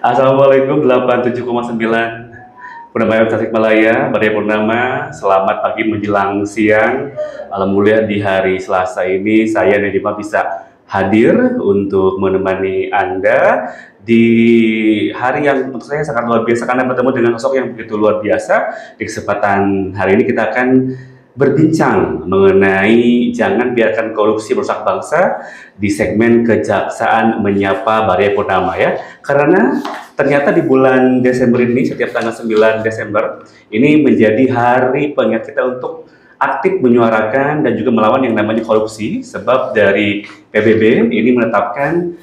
Assalamualaikum 87,9 Purnama Tasikmalaya, Badai Purnama. Selamat pagi menjelang siang. Alhamdulillah di hari Selasa ini saya Nedima bisa hadir untuk menemani Anda di hari yang menurut saya sangat luar biasa karena bertemu dengan sosok yang begitu luar biasa. Di kesempatan hari ini kita akan berbincang mengenai jangan biarkan korupsi merusak bangsa di segmen Kejaksaan Menyapa Badai Purnama ya. Karena ternyata di bulan Desember ini, setiap tanggal 9 Desember, ini menjadi hari pengingat kita untuk aktif menyuarakan dan juga melawan yang namanya korupsi. Sebab dari PBB ini menetapkan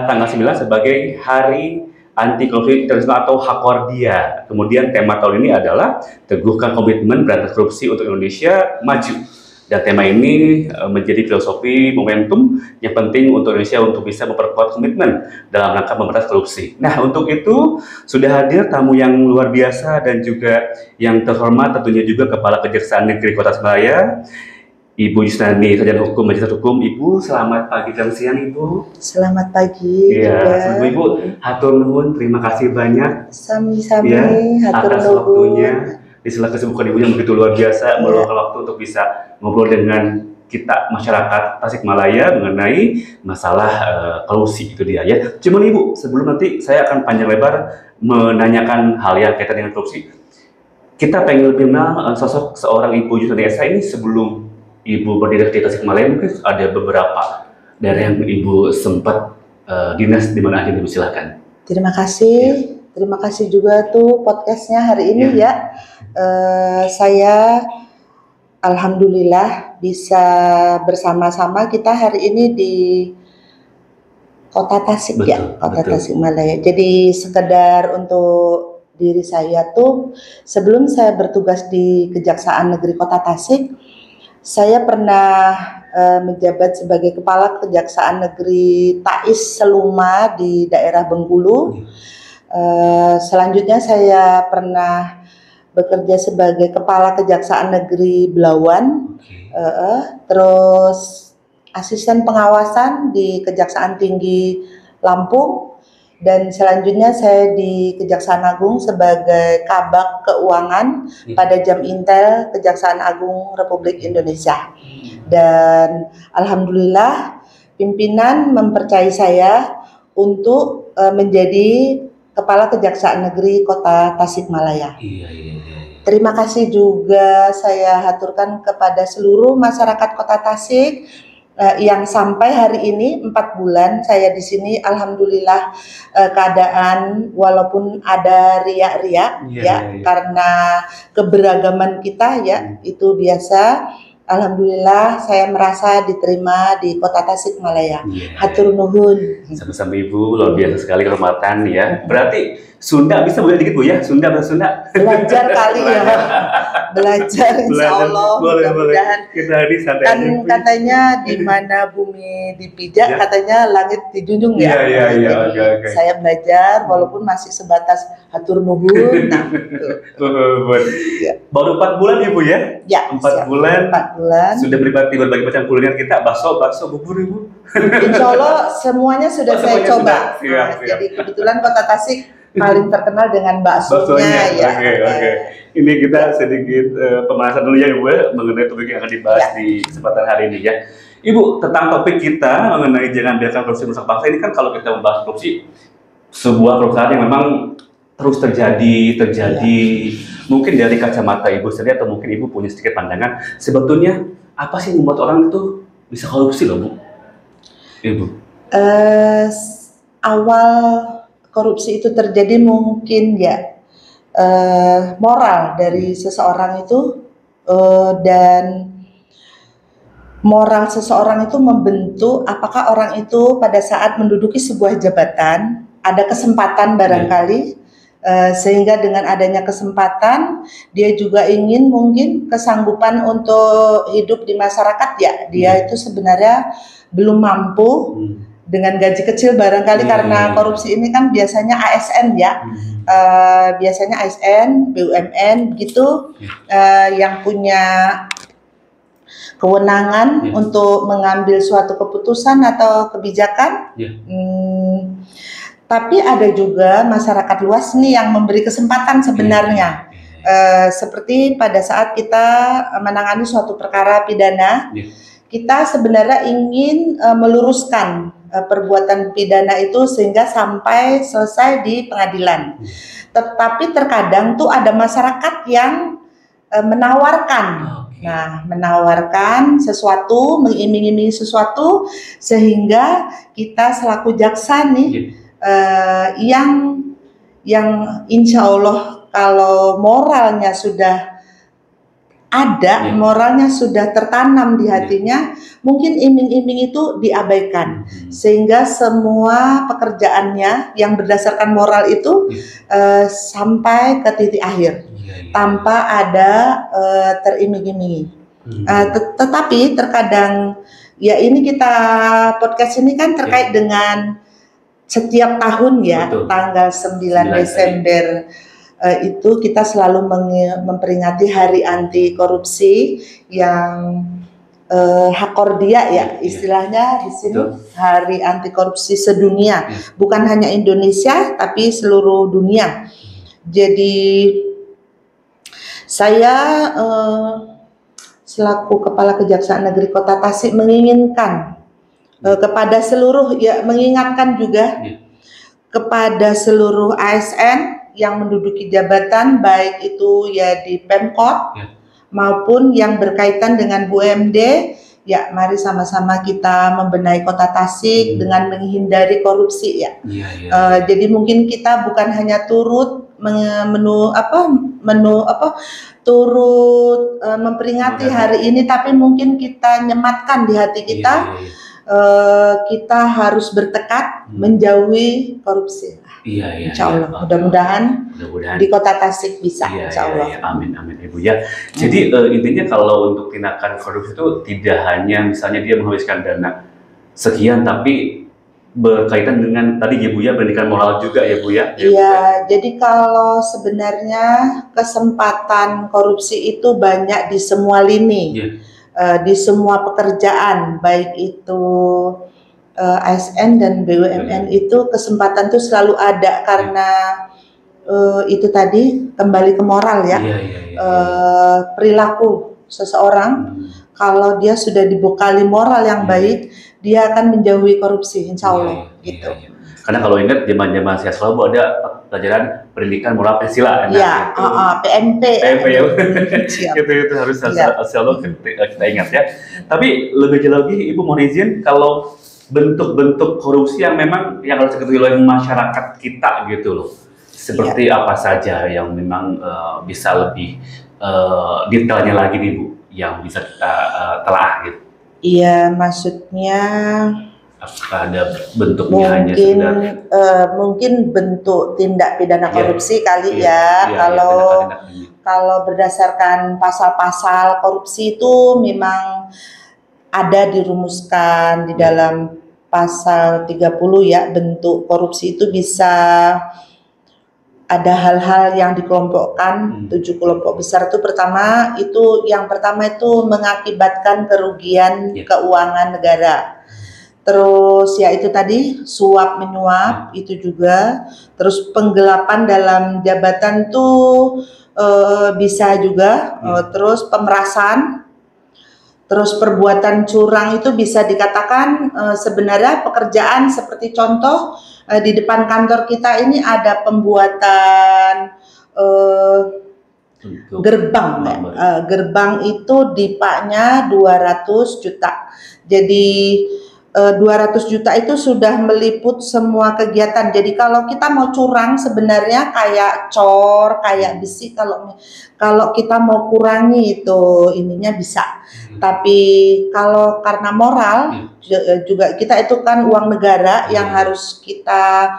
tanggal 9 sebagai hari anti korupsi internasional atau Hakordia. Kemudian tema tahun ini adalah teguhkan komitmen berantas korupsi untuk Indonesia maju. Dan tema ini menjadi filosofi momentum yang penting untuk Indonesia untuk bisa memperkuat komitmen dalam rangka memberantas korupsi. Nah, untuk itu sudah hadir tamu yang luar biasa dan juga yang terhormat, tentunya juga Kepala Kejaksaan Negeri Kota Tasikmalaya, Ibu Yusnani, Sarjana Hukum, Majelis Hukum. Ibu, selamat pagi dan siang, Ibu. Selamat pagi. Iya, Ibu, hatur nuhun, terima kasih banyak. Sami-sami, Ya, hatur atas nuhun. waktunya. Di sela kesibukan Ibu yang begitu luar biasa, meluangkan waktu untuk bisa ngobrol dengan kita masyarakat Tasikmalaya mengenai masalah korupsi itu dia ya. Cuman Ibu, sebelum nanti saya akan panjang lebar menanyakan hal yang kaitan dengan korupsi, kita pengen lebih mengenal sosok seorang Ibu Yusnani SH ini sebelum Ibu berdiri di Tasikmalaya. Mungkin ada beberapa dari yang Ibu sempat dinas di mana aja, Ibu, silakan. Terima kasih. Terima kasih juga tuh podcastnya hari ini ya. Saya alhamdulillah bisa bersama-sama kita hari ini di Kota Tasik. Betul, ya, Kota betul. Tasikmalaya. Jadi sekedar untuk diri saya tuh, sebelum saya bertugas di Kejaksaan Negeri Kota Tasik, saya pernah menjabat sebagai Kepala Kejaksaan Negeri Tais Seluma di daerah Bengkulu. Selanjutnya saya pernah bekerja sebagai Kepala Kejaksaan Negeri Belawan, terus asisten pengawasan di Kejaksaan Tinggi Lampung, dan selanjutnya saya di Kejaksaan Agung sebagai Kabak Keuangan pada Jam Intel Kejaksaan Agung Republik Indonesia. Dan alhamdulillah pimpinan mempercayai saya untuk menjadi Kepala Kejaksaan Negeri Kota Tasikmalaya. Iya. Terima kasih juga saya haturkan kepada seluruh masyarakat Kota Tasik yang sampai hari ini 4 bulan saya di sini, alhamdulillah keadaan walaupun ada riak-riak karena keberagaman kita ya, itu biasa. Alhamdulillah saya merasa diterima di Kota Tasikmalaya. Hatur nuhun. Sama-sama Ibu, luar biasa sekali kehormatan ya. Berarti Sunda bisa boleh dikit Bu ya? Sunda bahasa Sunda? Belajar kali ya. Belajar insya Allah. Boleh. Mudah-mudahan. Kita hari santai Kan aja, Bu. katanya di mana bumi dipijak, katanya langit dijunjung ya. Iya, Jadi oke. saya belajar walaupun masih sebatas hatur nuhun. Nah, Baru 4 bulan Ibu ya? Ya, 4 bulan. 4 bulan. Sudah berbagai macam kuliner kita, bakso, bubur Ibu. Insya Allah semuanya sudah saya Semuanya coba. sudah. Siap. Jadi kebetulan Kota Tasik paling terkenal dengan baksonya ya. Oke. Ini kita sedikit pemanasan dulu ya Ibu mengenai topik yang akan dibahas di kesempatan hari ini ya. Ibu, tentang topik kita mengenai jangan biarkan korupsi merusak bangsa ini kan, kalau kita membahas korupsi, sebuah perusahaan yang memang terus terjadi. Mungkin dari kacamata Ibu sendiri atau mungkin Ibu punya sedikit pandangan, sebetulnya apa sih yang membuat orang itu bisa korupsi loh Bu? Ibu. Awal korupsi itu terjadi mungkin ya moral dari seseorang itu, dan moral seseorang itu membentuk apakah orang itu pada saat menduduki sebuah jabatan ada kesempatan barangkali, sehingga dengan adanya kesempatan dia juga ingin mungkin kesanggupan untuk hidup di masyarakat ya, dia itu sebenarnya belum mampu dengan gaji kecil barangkali karena korupsi ini kan biasanya ASN ya, biasanya ASN, BUMN begitu, yang punya kewenangan untuk mengambil suatu keputusan atau kebijakan. Tapi ada juga masyarakat luas nih yang memberi kesempatan sebenarnya. Seperti pada saat kita menangani suatu perkara pidana, kita sebenarnya ingin meluruskan perbuatan pidana itu sehingga sampai selesai di pengadilan. Tetapi terkadang tuh ada masyarakat yang menawarkan. Nah, menawarkan sesuatu, mengiming-imingi sesuatu, sehingga kita selaku jaksa nih yang insya Allah kalau moralnya sudah ada, moralnya sudah tertanam di hatinya, mungkin iming-iming itu diabaikan, sehingga semua pekerjaannya yang berdasarkan moral itu sampai ke titik akhir tanpa ada teriming-imingi. Tetapi terkadang ya ini kita podcast ini kan terkait dengan setiap tahun ya. Betul. Tanggal 9 Desember itu kita selalu memperingati Hari Anti Korupsi yang Hakordia ya istilahnya di sini. Betul. Hari Anti Korupsi sedunia, bukan hanya Indonesia tapi seluruh dunia. Jadi saya selaku Kepala Kejaksaan Negeri Kota Tasik menginginkan kepada seluruh mengingatkan juga kepada seluruh ASN yang menduduki jabatan baik itu ya di Pemkot maupun yang berkaitan dengan BUMD, ya mari sama-sama kita membenahi Kota Tasik dengan menghindari korupsi ya. Jadi mungkin kita bukan hanya turut memperingati hari ini, tapi mungkin kita nyematkan di hati kita. Kita harus bertekad menjauhi korupsi. Insya Allah. Mudah-mudahan di Kota Tasik bisa. Insya Allah. Amin Ibu ya. Jadi intinya kalau untuk tindakan korupsi itu tidak hanya misalnya dia menghabiskan dana sekian, tapi berkaitan dengan tadi ya Bu ya, pendidikan moral juga ya Bu ya. Iya. Jadi kalau sebenarnya kesempatan korupsi itu banyak di semua lini. Di semua pekerjaan, baik itu ASN dan BUMN itu kesempatan itu selalu ada karena itu tadi kembali ke moral ya. Perilaku seseorang kalau dia sudah dibekali moral yang baik, dia akan menjauhi korupsi, insya Allah gitu. Karena kalau ingat zaman-zaman saya selalu ada pelajaran pendidikan moral Pancasila. Iya, PMP ya. Itu harus selalu kita ingat ya. Tapi lebih jauh lagi, Ibu mohon izin kalau bentuk-bentuk korupsi yang memang yang harus diketahui oleh masyarakat kita gitu loh. Seperti apa saja yang memang bisa lebih detailnya lagi nih Bu, yang bisa kita telah gitu. Iya, maksudnya ada bentuknya mungkin bentuk tindak pidana korupsi kali kalau berdasarkan pasal-pasal korupsi itu memang ada dirumuskan di dalam pasal 30 ya. Bentuk korupsi itu bisa ada hal-hal yang dikelompokkan 7 kelompok besar. Itu yang pertama itu mengakibatkan kerugian keuangan negara. Terus ya itu tadi suap menyuap itu juga. Terus penggelapan dalam jabatan tuh bisa juga. Terus pemerasan. Terus perbuatan curang itu bisa dikatakan sebenarnya pekerjaan seperti contoh di depan kantor kita ini ada pembuatan gerbang. Gerbang itu dipaknya 200 juta. Jadi 200 juta itu sudah meliput semua kegiatan. Jadi kalau kita mau curang sebenarnya kayak cor, kayak besi, kalau kita mau kurangi itu ininya bisa. Tapi kalau karena moral juga kita itu kan uang negara yang harus kita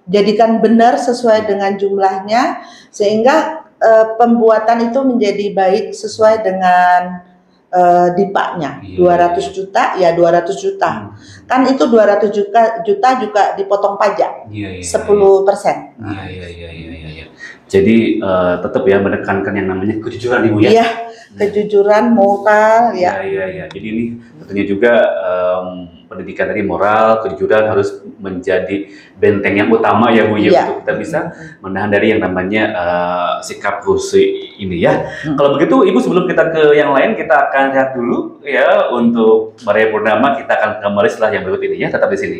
jadikan benar sesuai dengan jumlahnya, sehingga pembuatan itu menjadi baik sesuai dengan dipaknya. 200 juta ya 200 juta. Kan itu 200 juta juga dipotong pajak 10%. Jadi tetap ya menekankan yang namanya kejujuran Ibu ya. Iya. kejujuran, moral, ya. Ya. Jadi ini tentunya juga pendidikan tadi moral, kejujuran harus menjadi benteng yang utama ya Bu ya, untuk kita bisa menahan dari yang namanya sikap korupsi ini ya. Kalau begitu Ibu, sebelum kita ke yang lain, kita akan lihat dulu ya untuk Maria Purnama. Kita akan kembali setelah yang berikut ini ya, tetap di sini.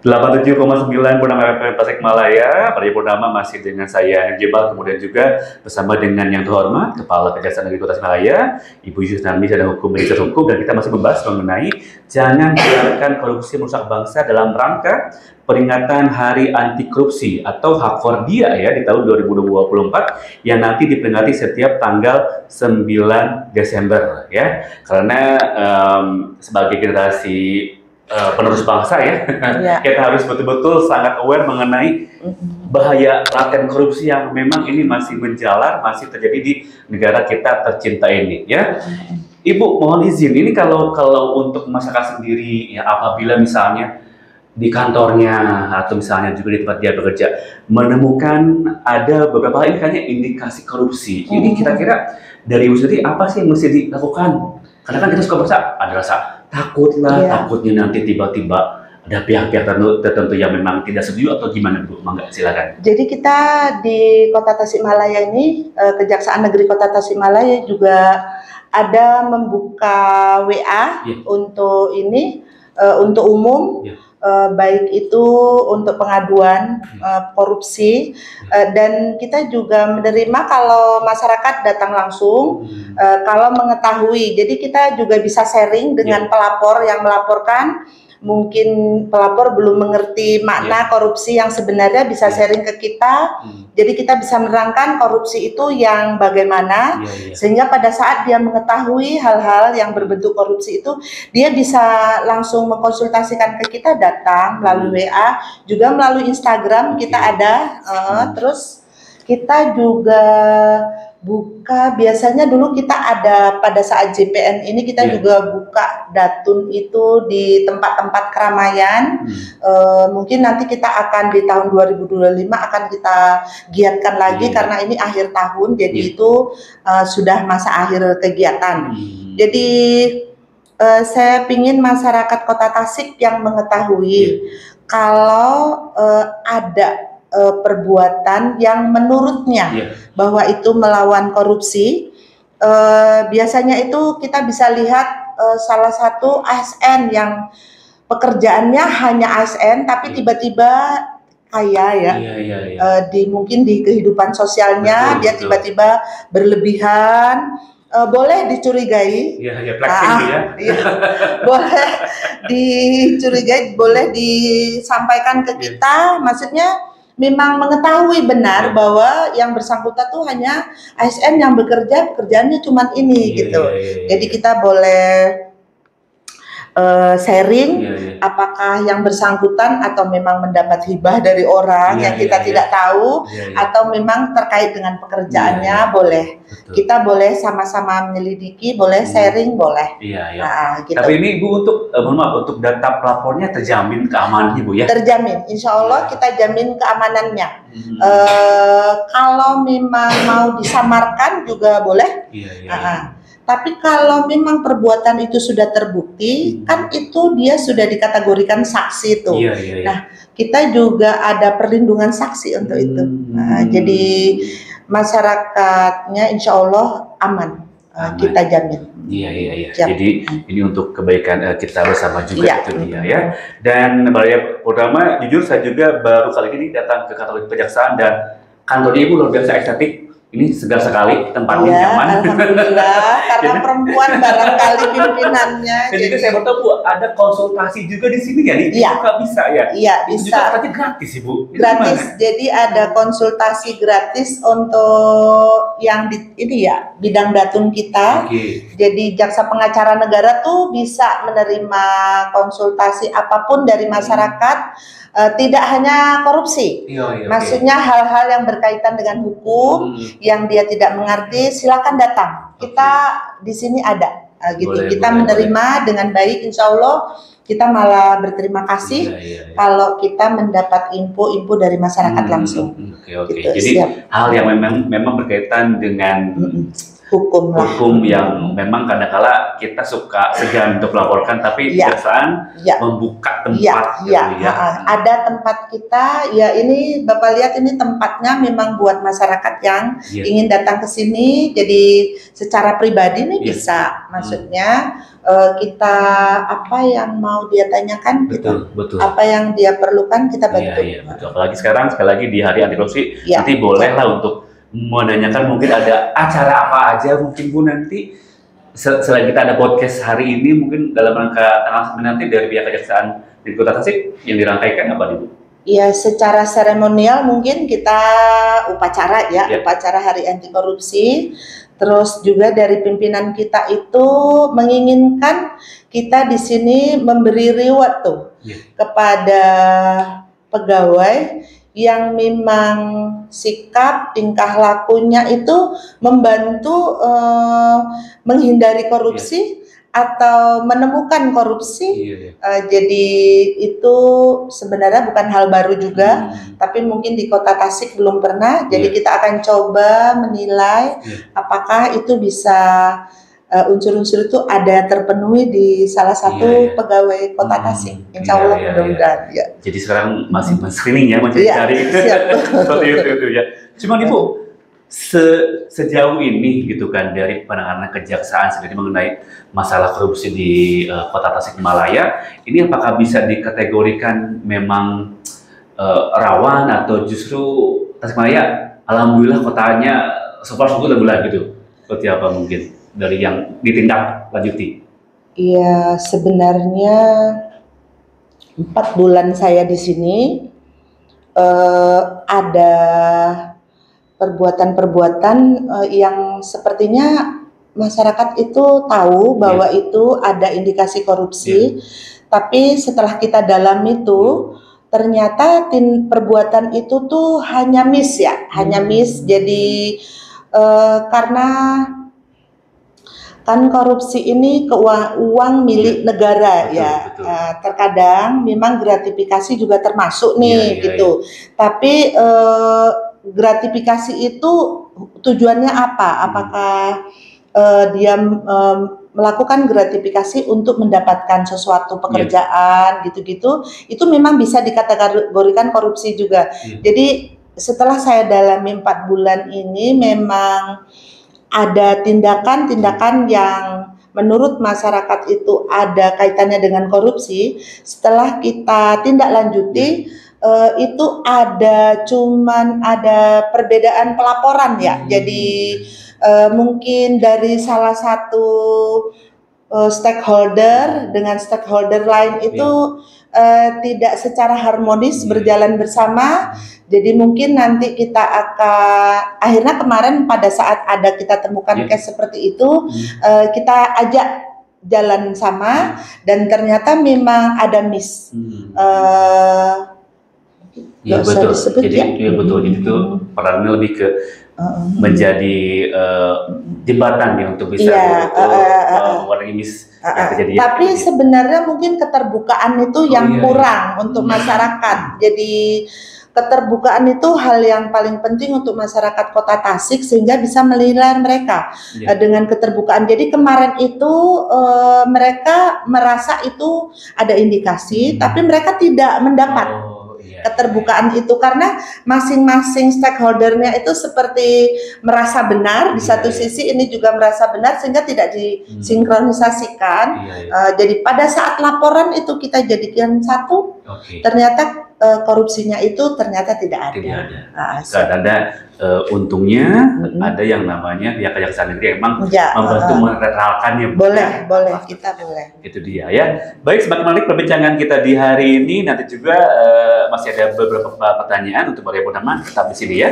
87,9 Purnama FM Tasikmalaya. Maria Purnama masih dengan saya Jebal, kemudian juga bersama dengan yang terhormat Kepala Kejaksaan Negeri Kota Tasikmalaya, Ibu Yusnami Sarjana Hukum Medisat Hukum, dan kita masih membahas mengenai jangan biarkan korupsi merusak bangsa dalam rangka peringatan Hari Anti Korupsi atau Hakordia ya di tahun 2024 yang nanti diperingati setiap tanggal 9 Desember ya. Karena sebagai generasi penerus bangsa ya, kita harus betul-betul sangat aware mengenai bahaya laten korupsi yang memang ini masih menjalar, masih terjadi di negara kita tercinta ini ya. Ibu mohon izin, ini kalau untuk masyarakat sendiri ya, apabila misalnya di kantornya atau misalnya juga di tempat dia bekerja menemukan ada beberapa ini kayaknya indikasi korupsi, ini kira-kira dari Ibu sendiri apa sih yang mesti dilakukan? Karena kan kita suka merasa ada rasa takut lah, takutnya nanti tiba-tiba ada pihak-pihak tertentu yang memang tidak setuju atau gimana Bu? Mangga silakan. Jadi kita di Kota Tasikmalaya ini, Kejaksaan Negeri Kota Tasikmalaya juga ada membuka WA untuk ini, untuk umum. Baik itu untuk pengaduan korupsi, dan kita juga menerima kalau masyarakat datang langsung, kalau mengetahui. Jadi kita juga bisa sharing dengan pelapor yang melaporkan. Mungkin pelapor belum mengerti makna korupsi yang sebenarnya, bisa sharing ke kita. Jadi kita bisa menerangkan korupsi itu yang bagaimana, sehingga pada saat dia mengetahui hal-hal yang berbentuk korupsi itu, dia bisa langsung mengkonsultasikan ke kita, datang melalui WA, juga melalui Instagram kita ada. Terus kita juga buka, biasanya dulu kita ada pada saat JPN ini kita juga buka datun itu di tempat-tempat keramaian. Mungkin nanti kita akan di tahun 2025 akan kita giatkan lagi karena ini akhir tahun, jadi itu sudah masa akhir kegiatan. Jadi saya ingin masyarakat Kota Tasik yang mengetahui kalau ada perbuatan yang menurutnya bahwa itu melawan korupsi, biasanya itu kita bisa lihat salah satu ASN yang pekerjaannya hanya ASN tapi tiba-tiba kaya mungkin di kehidupan sosialnya dia tiba-tiba berlebihan. Boleh dicurigai, boleh dicurigai, boleh disampaikan ke kita, maksudnya memang mengetahui benar bahwa yang bersangkutan tuh hanya ASN yang bekerja, pekerjaannya cuma ini gitu. Jadi kita boleh sharing apakah yang bersangkutan atau memang mendapat hibah dari orang yang kita tidak tahu, atau memang terkait dengan pekerjaannya, boleh. Kita boleh sama-sama menyelidiki, boleh sharing, boleh. Nah, gitu. Tapi ini Bu, untuk untuk data pelapornya terjamin keamanannya Bu ya? Terjamin, insya Allah kita jamin keamanannya. Kalau memang mau disamarkan juga boleh. Tapi kalau memang perbuatan itu sudah terbukti, kan itu dia sudah dikategorikan saksi itu. Nah, kita juga ada perlindungan saksi untuk itu. Jadi masyarakatnya insya Allah aman. Kita jamin. Jadi ini untuk kebaikan kita bersama juga itu dia ya. Dan Maria Purnama, jujur saya juga baru kali ini datang ke kantor kejaksaan dan kantornya Ibu luar biasa estetik. Ini segar sekali, tempatnya nyaman. Alhamdulillah, karena perempuan barangkali pimpinannya. Dan juga saya bertahu Bu, ada konsultasi juga di sini ya? Juga bisa ya? Iya, bisa. Juga katanya gratis Ibu. Gratis, jadi ada konsultasi gratis untuk yang di, ini ya, bidang datun kita. Jadi jaksa pengacara negara tuh bisa menerima konsultasi apapun dari masyarakat. Tidak hanya korupsi, maksudnya hal-hal yang berkaitan dengan hukum yang dia tidak mengerti, silakan datang. Kita di sini ada, gitu. Kita menerima dengan baik, insya Allah. kita malah berterima kasih kalau kita mendapat info-info dari masyarakat langsung. Oke. Gitu, Jadi hal yang memang berkaitan dengan hukum yang memang kadang-kala kita suka segan untuk melaporkan, tapi kejaksaan membuka tempat. Ada tempat kita, ya ini Bapak lihat ini tempatnya memang buat masyarakat yang ingin datang ke sini, jadi secara pribadi nih bisa, maksudnya kita apa yang mau dia tanyakan, betul. Apa yang dia perlukan kita bantu. Betul. Apalagi sekarang sekali lagi di Hari Anti Korupsi, nanti bolehlah untuk menanyakan mungkin ada acara apa aja mungkin Bu nanti selain kita ada podcast hari ini, mungkin dalam rangka tanggal 9 nanti dari pihak Kejaksaan di Kota Tasik yang dirangkaikan apa Bu? Ya, secara seremonial mungkin kita upacara upacara Hari Anti Korupsi. Terus juga dari pimpinan kita itu menginginkan kita di sini memberi reward kepada pegawai yang memang sikap tingkah lakunya itu membantu menghindari korupsi atau menemukan korupsi. Jadi itu sebenarnya bukan hal baru juga, tapi mungkin di Kota Tasik belum pernah. Jadi kita akan coba menilai apakah itu bisa unsur-unsur itu ada terpenuhi di salah satu pegawai Kota Tasik. Insya Allah mudah-mudahan. Jadi sekarang masih screening masih cari. Seperti itu ya. Cuma Ibu, sejauh ini gitu kan dari penanganan kejaksaan sendiri mengenai masalah korupsi di Kota Tasikmalaya, ini apakah bisa dikategorikan memang rawan atau justru Tasikmalaya alhamdulillah kotanya so far so good gitu? Seperti apa mungkin dari yang ditindak lanjuti? Iya, sebenarnya 4 bulan saya di sini ada perbuatan-perbuatan yang sepertinya masyarakat itu tahu bahwa itu ada indikasi korupsi, tapi setelah kita dalam itu ternyata perbuatan itu tuh hanya miss hanya miss. Jadi karena kan korupsi ini uang milik negara betul. Terkadang memang gratifikasi juga termasuk nih gitu. Tapi gratifikasi itu tujuannya apa? Apakah dia melakukan gratifikasi untuk mendapatkan sesuatu pekerjaan gitu-gitu? Itu memang bisa dikategorikan korupsi juga. Jadi setelah saya dalami 4 bulan ini memang ada tindakan-tindakan yang menurut masyarakat itu ada kaitannya dengan korupsi. Setelah kita tindak lanjuti, itu ada perbedaan pelaporan Jadi mungkin dari salah satu stakeholder dengan stakeholder lain itu tidak secara harmonis berjalan bersama. Jadi mungkin nanti kita akan akhirnya kemarin pada saat ada kita temukan case seperti itu, kita ajak jalan sama dan ternyata memang ada miss. Betul. Jadi betul. Jadi itu perannya lebih ke menjadi jembatan untuk bisa mengurangi miss yang terjadi. Tapi sebenarnya mungkin keterbukaan itu yang kurang untuk masyarakat. Jadi keterbukaan itu hal yang paling penting untuk masyarakat Kota Tasik sehingga bisa menilai mereka dengan keterbukaan. Jadi kemarin itu mereka merasa itu ada indikasi, tapi mereka tidak mendapat keterbukaan itu karena masing-masing stakeholdernya itu seperti merasa benar di satu sisi, ini juga merasa benar sehingga tidak disinkronisasikan. Jadi pada saat laporan itu kita jadikan satu, ternyata korupsinya itu ternyata tidak ada. Untungnya ada yang namanya pihak Kejaksaan Negeri emang membantu menetralkannya. Boleh kita boleh. Itu dia ya. Baik, semakin menarik perbincangan kita di hari ini. Nanti juga masih ada beberapa pertanyaan untuk Bapak Purnama, tetap di sini ya.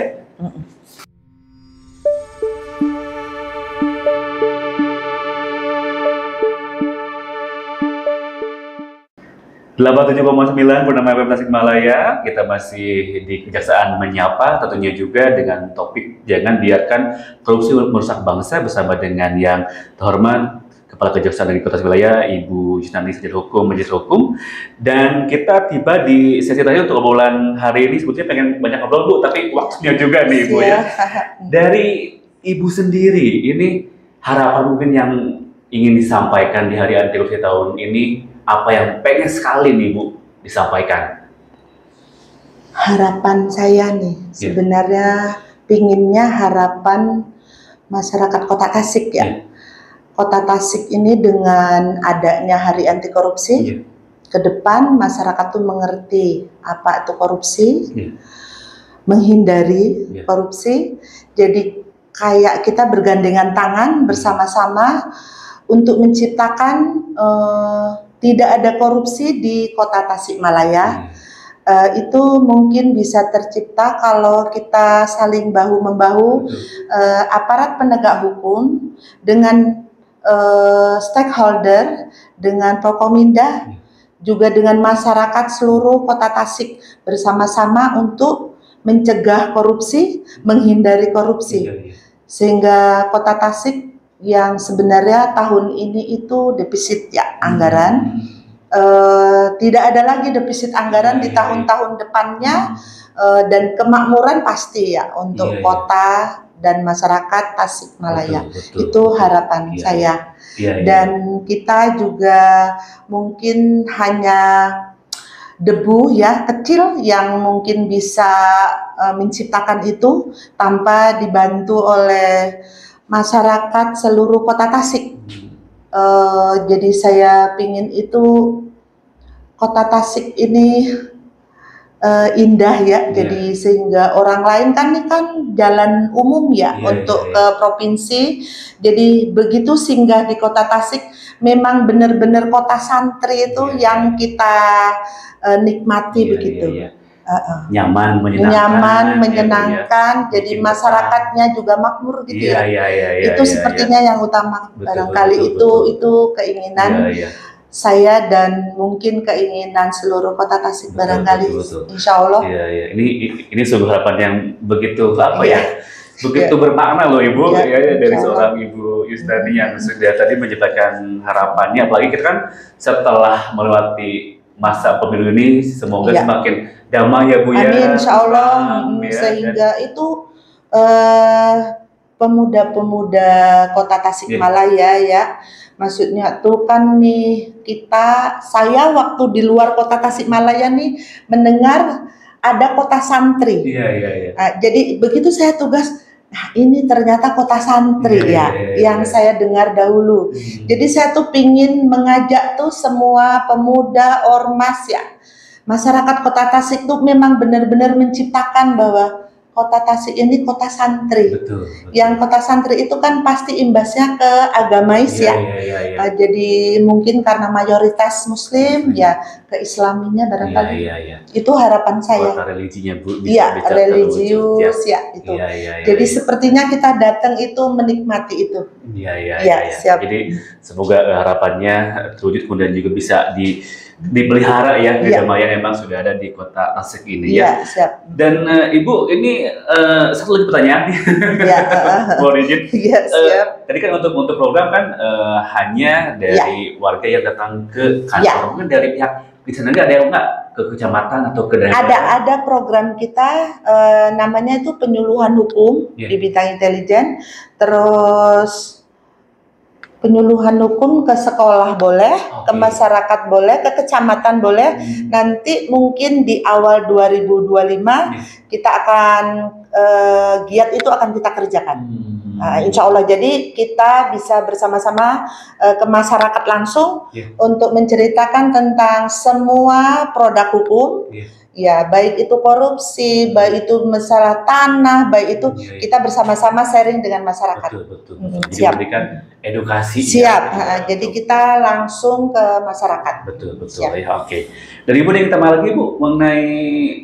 87,9 Purnama FM Tasikmalaya, kita masih di Kejaksaan Menyapa, tentunya juga dengan topik jangan biarkan korupsi merusak bangsa bersama dengan yang terhormat Kepala Kejaksaan dari Kota Tasikmalaya, Ibu Yusnani Sarjana Hukum, Majelis Hukum. Dan kita tiba di sesi terakhir untuk obrolan hari ini. Sebetulnya pengen banyak ngobrol Bu, tapi waktunya juga nih Ibu ya. Dari Ibu sendiri, ini harapan mungkin yang ingin disampaikan di Hari Anti Korupsi tahun ini, apa yang pengen sekali nih Bu disampaikan? Harapan saya nih, sebenarnya pinginnya harapan masyarakat Kota Tasik ya. Kota Tasik ini dengan adanya Hari Anti Korupsi, ke depan masyarakat tuh mengerti apa itu korupsi, menghindari korupsi. Jadi kayak kita bergandengan tangan bersama-sama untuk menciptakan tidak ada korupsi di Kota Tasikmalaya. Itu mungkin bisa tercipta kalau kita saling bahu-membahu, aparat penegak hukum dengan stakeholder, dengan Prokominda, juga dengan masyarakat seluruh Kota Tasik bersama-sama untuk mencegah korupsi, menghindari korupsi, sehingga Kota Tasik yang sebenarnya tahun ini itu defisit ya anggaran. Tidak ada lagi defisit anggaran di tahun-tahun depannya, dan kemakmuran pasti ya untuk kota dan masyarakat Tasikmalaya. Itu harapan saya. Dan kita juga mungkin hanya debu ya kecil yang mungkin bisa menciptakan itu tanpa dibantu oleh masyarakat seluruh Kota Tasik. Jadi saya pingin itu Kota Tasik ini indah ya, jadi sehingga orang lain kan ini kan jalan umum ya untuk ke provinsi. Jadi begitu singgah di Kota Tasik, memang benar-benar kota santri itu yang kita nikmati begitu. Nyaman, menyenangkan, jadi masyarakatnya juga makmur gitu ya. Itu sepertinya yang utama. Barangkali itu keinginan saya dan mungkin keinginan seluruh Kota Tasik barangkali. Insya Allah. Ini sungguh harapan yang begitu begitu bermakna loh Ibu dari seorang Ibu Yusnani yang sudah tadi menyatakan harapannya. Apalagi kita kan setelah melewati masa pemilu ini, semoga semakin damai ya Bu ya. Amin, Insya Allah. Sehingga itu pemuda-pemuda Kota Tasikmalaya ya. Maksudnya tuh kan nih saya waktu di luar Kota Tasikmalaya nih mendengar ada kota santri. Jadi begitu saya tugas, nah ini ternyata kota santri yang saya dengar dahulu. Jadi saya tuh pingin mengajak tuh semua pemuda ormas ya, masyarakat Kota Tasik tuh memang benar-benar menciptakan bahwa Kota Tasik ini kota santri. Yang kota santri itu kan pasti imbasnya ke agamais ya. Jadi mungkin karena mayoritas Muslim ya ke Islaminya barangkali. Itu harapan saya. Kota religinya Bu. Religius ya itu. Jadi sepertinya kita datang itu menikmati itu. Siap. Jadi semoga harapannya terwujud kemudian juga bisa dipelihara ya kedamaian memang sudah ada di Kota Tasik ini ya. Siap. Dan Ibu ini satu lagi pertanyaan boleh izin. Siap. Tadi kan untuk program kan hanya dari warga yang datang ke kantor, mungkin dari pihak di sana ada yang nggak ke kecamatan atau ke daerah? Ada program kita namanya itu penyuluhan hukum di bidang intelijen, terus penyuluhan hukum ke sekolah boleh, ke masyarakat boleh, ke kecamatan boleh. Nanti mungkin di awal 2025 kita akan giat itu akan kita kerjakan. Insya Allah. Jadi kita bisa bersama-sama ke masyarakat langsung untuk menceritakan tentang semua produk hukum. Ya, baik itu korupsi, baik itu masalah tanah, baik itu kita bersama-sama sharing dengan masyarakat. Betul. Jadi memberikan edukasi. Jadi kita langsung ke masyarakat. Betul. Ya, oke. Dari Ibu yang kita lagi Bu mengenai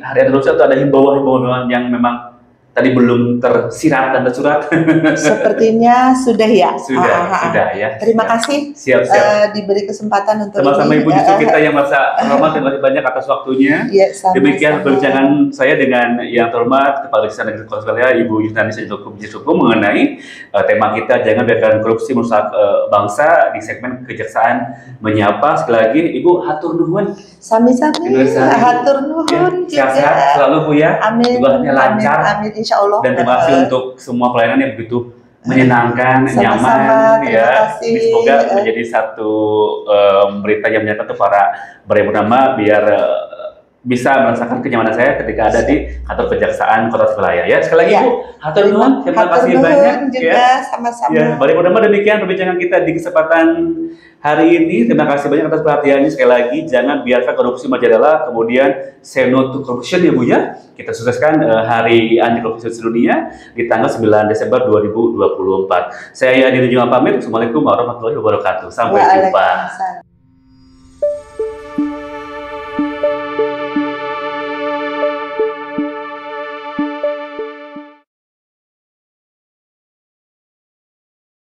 Hari Anti Korupsi atau ada himbauan yang memang tadi belum tersirat dan tersurat? Sepertinya sudah ya. Sudah ya. Terima Siap. kasih Siap. diberi kesempatan untuk Sama-sama ini. Ibu, justru kita yang merasa terhormat. Terima kasih banyak atas waktunya. Ya, sama-sama. Demikian perbincangan saya dengan yang terhormat Kepala Desa Negeri Kota Surabaya, Ibu Yunani Sejoko Hukum mengenai tema kita jangan biarkan korupsi merusak bangsa di segmen kejaksaan menyapa. Sekali lagi Ibu hatur nuhun. Sami-sami. Hatur nuhun. Sehat-sehat selalu Bu ya. Amin. Ibadahnya lancar. Amin. Insya Allah. Dan terima kasih untuk semua pelayanan yang begitu menyenangkan, Sama-sama, nyaman terima ya. kasih. Ini semoga menjadi satu berita yang menyenangkan untuk para bernama biar bisa merasakan kenyamanan saya ketika ada di kantor kejaksaan Kota Surabaya ya. Sekali lagi Bu, hatur nuhun, terima kasih banyak juga, ya. Sama-sama. Ya, bernama demikian perbincangan kita di kesempatan hari ini. Terima kasih banyak atas perhatiannya. Sekali lagi, jangan biarkan korupsi menjadi kemudian say no to corruption ya Bu ya. Kita sukseskan Hari Anti Korupsi Sedunia di tanggal 9 Desember 2024. Saya Yadi Junjungan pamit. Assalamualaikum warahmatullahi wabarakatuh. Sampai jumpa.